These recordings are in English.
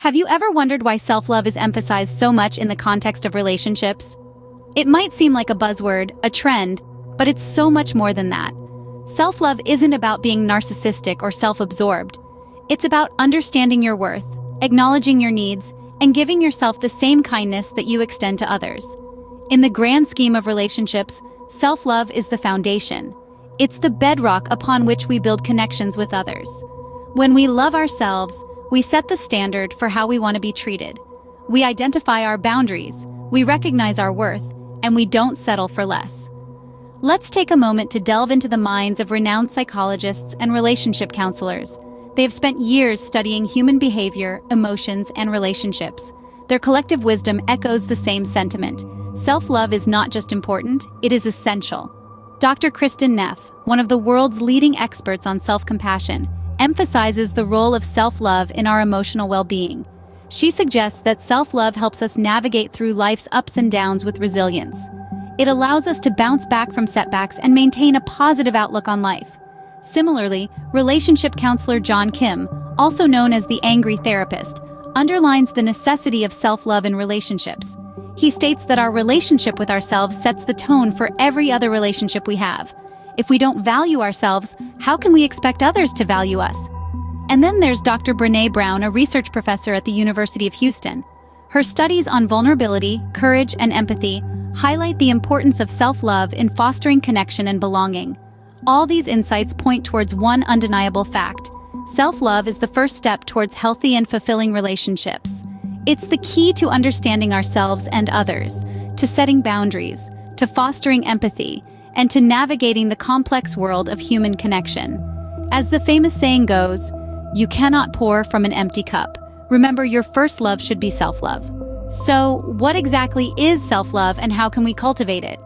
Have you ever wondered why self-love is emphasized so much in the context of relationships? It might seem like a buzzword, a trend, but it's so much more than that. Self-love isn't about being narcissistic or self-absorbed. It's about understanding your worth, acknowledging your needs, and giving yourself the same kindness that you extend to others. In the grand scheme of relationships, self-love is the foundation. It's the bedrock upon which we build connections with others. When we love ourselves, we set the standard for how we want to be treated. We identify our boundaries, we recognize our worth, and we don't settle for less. Let's take a moment to delve into the minds of renowned psychologists and relationship counselors. They have spent years studying human behavior, emotions, and relationships. Their collective wisdom echoes the same sentiment. Self-love is not just important, it is essential. Dr. Kristin Neff, one of the world's leading experts on self-compassion, emphasizes the role of self-love in our emotional well-being. She suggests that self-love helps us navigate through life's ups and downs with resilience. It allows us to bounce back from setbacks and maintain a positive outlook on life. Similarly, relationship counselor John Kim, also known as the angry therapist, underlines the necessity of self-love in relationships. He states that our relationship with ourselves sets the tone for every other relationship we have. If we don't value ourselves, how can we expect others to value us? And then there's Dr. Brené Brown, a research professor at the University of Houston. Her studies on vulnerability, courage, and empathy highlight the importance of self-love in fostering connection and belonging. All these insights point towards one undeniable fact: self-love is the first step towards healthy and fulfilling relationships. It's the key to understanding ourselves and others, to setting boundaries, to fostering empathy, and to navigating the complex world of human connection. As the famous saying goes, you cannot pour from an empty cup. Remember, your first love should be self-love. So, what exactly is self-love and how can we cultivate it?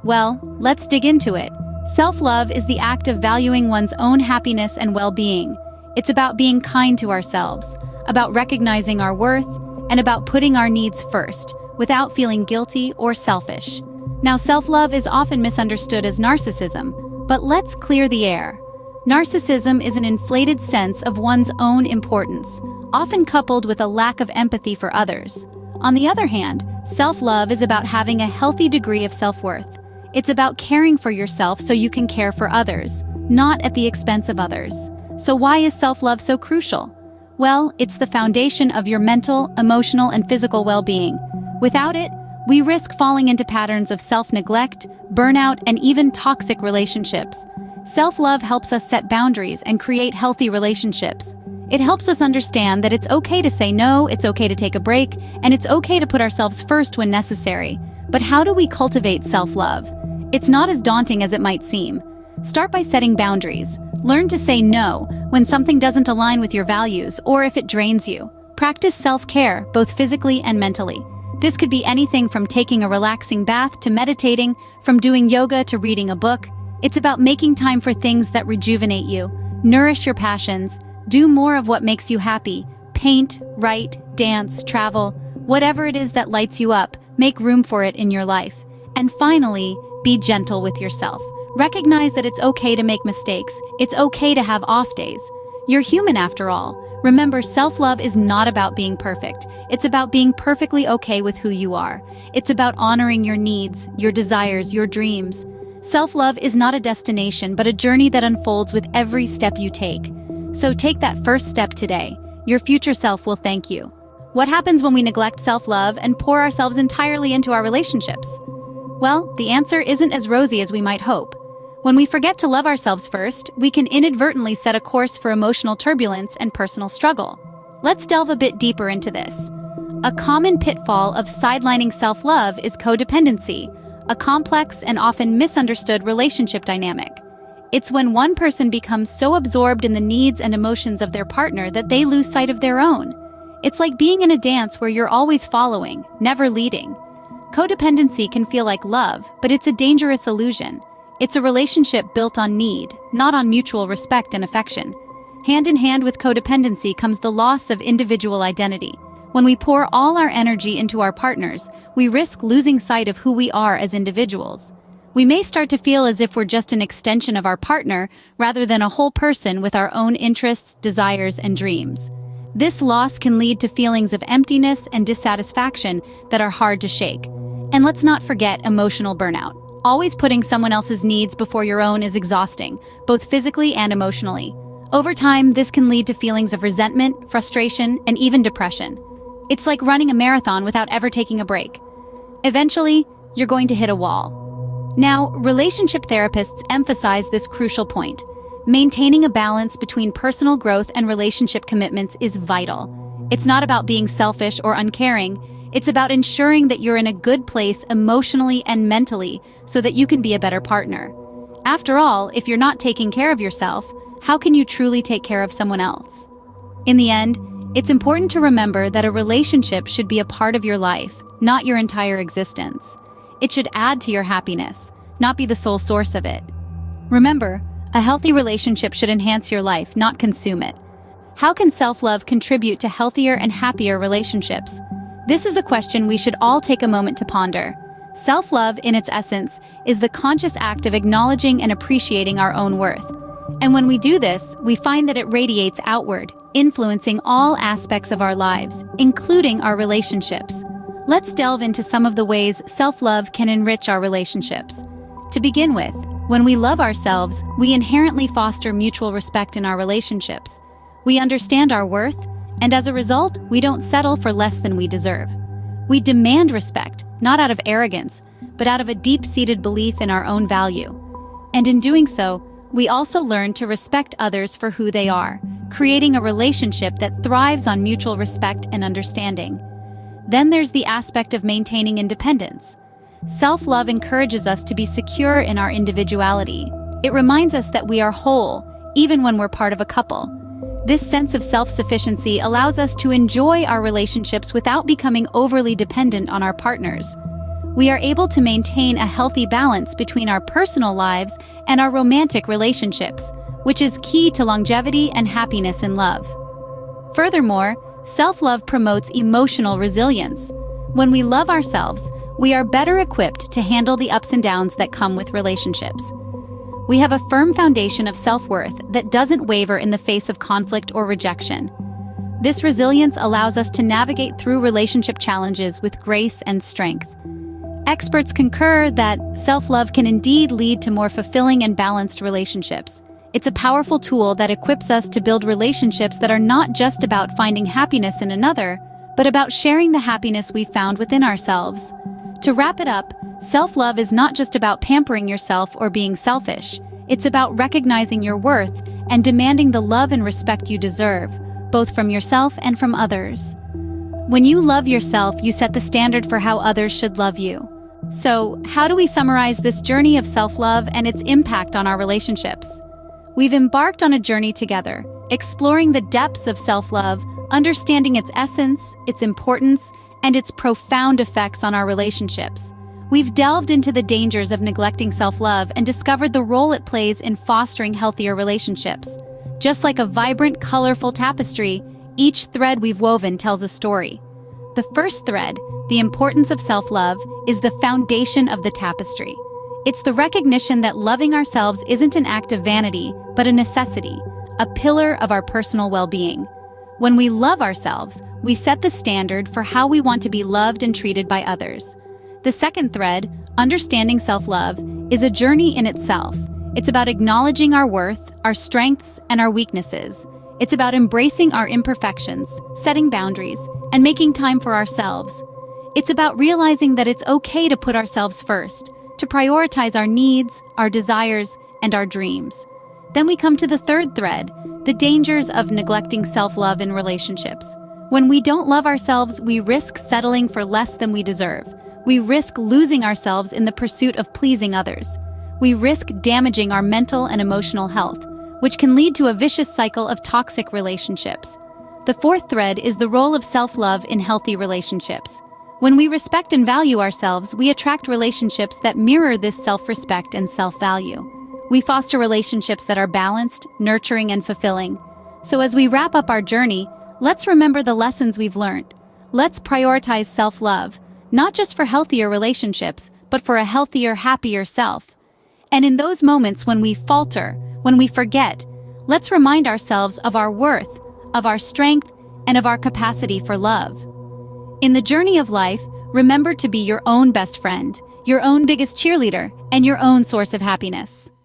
Well, let's dig into it. Self-love is the act of valuing one's own happiness and well-being. It's about being kind to ourselves, about recognizing our worth, and about putting our needs first, without feeling guilty or selfish. Now, self-love is often misunderstood as narcissism, but let's clear the air. Narcissism is an inflated sense of one's own importance, often coupled with a lack of empathy for others. On the other hand, self-love is about having a healthy degree of self-worth. It's about caring for yourself so you can care for others, not at the expense of others. So why is self-love so crucial? Well, it's the foundation of your mental, emotional, and physical well-being. Without it, we risk falling into patterns of self-neglect, burnout, and even toxic relationships. Self-love helps us set boundaries and create healthy relationships. It helps us understand that it's okay to say no, it's okay to take a break, and it's okay to put ourselves first when necessary. But how do we cultivate self-love? It's not as daunting as it might seem. Start by setting boundaries. Learn to say no when something doesn't align with your values or if it drains you. Practice self-care, both physically and mentally. This could be anything from taking a relaxing bath to meditating, from doing yoga to reading a book. It's about making time for things that rejuvenate you, nourish your passions, do more of what makes you happy, paint, write, dance, travel, whatever it is that lights you up, make room for it in your life. And finally, be gentle with yourself. Recognize that it's okay to make mistakes. It's okay to have off days. You're human after all. Remember, self-love is not about being perfect. It's about being perfectly okay with who you are. It's about honoring your needs, your desires, your dreams. Self-love is not a destination, but a journey that unfolds with every step you take. So take that first step today. Your future self will thank you. What happens when we neglect self-love and pour ourselves entirely into our relationships? Well, the answer isn't as rosy as we might hope. When we forget to love ourselves first, we can inadvertently set a course for emotional turbulence and personal struggle. Let's delve a bit deeper into this. A common pitfall of sidelining self-love is codependency, a complex and often misunderstood relationship dynamic. It's when one person becomes so absorbed in the needs and emotions of their partner that they lose sight of their own. It's like being in a dance where you're always following, never leading. Codependency can feel like love, but it's a dangerous illusion. It's a relationship built on need, not on mutual respect and affection. Hand in hand with codependency comes the loss of individual identity. When we pour all our energy into our partners, we risk losing sight of who we are as individuals. We may start to feel as if we're just an extension of our partner rather than a whole person with our own interests, desires, and dreams. This loss can lead to feelings of emptiness and dissatisfaction that are hard to shake. And let's not forget emotional burnout. Always putting someone else's needs before your own is exhausting, both physically and emotionally. Over time, this can lead to feelings of resentment, frustration, and even depression. It's like running a marathon without ever taking a break. Eventually, you're going to hit a wall. Now, relationship therapists emphasize this crucial point. Maintaining a balance between personal growth and relationship commitments is vital. It's not about being selfish or uncaring. It's about ensuring that you're in a good place emotionally and mentally so that you can be a better partner. After all, if you're not taking care of yourself, how can you truly take care of someone else? In the end, it's important to remember that a relationship should be a part of your life, not your entire existence. It should add to your happiness, not be the sole source of it. Remember, a healthy relationship should enhance your life, not consume it. How can self-love contribute to healthier and happier relationships? This is a question we should all take a moment to ponder. Self-love, in its essence, is the conscious act of acknowledging and appreciating our own worth. And when we do this, we find that it radiates outward, influencing all aspects of our lives, including our relationships. Let's delve into some of the ways self-love can enrich our relationships. To begin with, when we love ourselves, we inherently foster mutual respect in our relationships. We understand our worth, and as a result, we don't settle for less than we deserve. We demand respect, not out of arrogance, but out of a deep-seated belief in our own value. And in doing so, we also learn to respect others for who they are, creating a relationship that thrives on mutual respect and understanding. Then there's the aspect of maintaining independence. Self-love encourages us to be secure in our individuality. It reminds us that we are whole, even when we're part of a couple. This sense of self-sufficiency allows us to enjoy our relationships without becoming overly dependent on our partners. We are able to maintain a healthy balance between our personal lives and our romantic relationships, which is key to longevity and happiness in love. Furthermore, self-love promotes emotional resilience. When we love ourselves, we are better equipped to handle the ups and downs that come with relationships. We have a firm foundation of self-worth that doesn't waver in the face of conflict or rejection. This resilience allows us to navigate through relationship challenges with grace and strength. Experts concur that self-love can indeed lead to more fulfilling and balanced relationships. It's a powerful tool that equips us to build relationships that are not just about finding happiness in another, but about sharing the happiness we found within ourselves. To wrap it up, self-love is not just about pampering yourself or being selfish. It's about recognizing your worth and demanding the love and respect you deserve, both from yourself and from others. When you love yourself, you set the standard for how others should love you. So, how do we summarize this journey of self-love and its impact on our relationships? We've embarked on a journey together, exploring the depths of self-love, understanding its essence, its importance, and its profound effects on our relationships. We've delved into the dangers of neglecting self-love and discovered the role it plays in fostering healthier relationships. Just like a vibrant, colorful tapestry, each thread we've woven tells a story. The first thread, the importance of self-love, is the foundation of the tapestry. It's the recognition that loving ourselves isn't an act of vanity, but a necessity, a pillar of our personal well-being. When we love ourselves, we set the standard for how we want to be loved and treated by others. The second thread, understanding self-love, is a journey in itself. It's about acknowledging our worth, our strengths, and our weaknesses. It's about embracing our imperfections, setting boundaries, and making time for ourselves. It's about realizing that it's okay to put ourselves first, to prioritize our needs, our desires, and our dreams. Then we come to the third thread, the dangers of neglecting self-love in relationships. When we don't love ourselves, we risk settling for less than we deserve. We risk losing ourselves in the pursuit of pleasing others. We risk damaging our mental and emotional health, which can lead to a vicious cycle of toxic relationships. The fourth thread is the role of self-love in healthy relationships. When we respect and value ourselves, we attract relationships that mirror this self-respect and self-value. We foster relationships that are balanced, nurturing, and fulfilling. So as we wrap up our journey, let's remember the lessons we've learned. Let's prioritize self-love, not just for healthier relationships, but for a healthier, happier self. And in those moments when we falter, when we forget, let's remind ourselves of our worth, of our strength, and of our capacity for love. In the journey of life, remember to be your own best friend, your own biggest cheerleader, and your own source of happiness.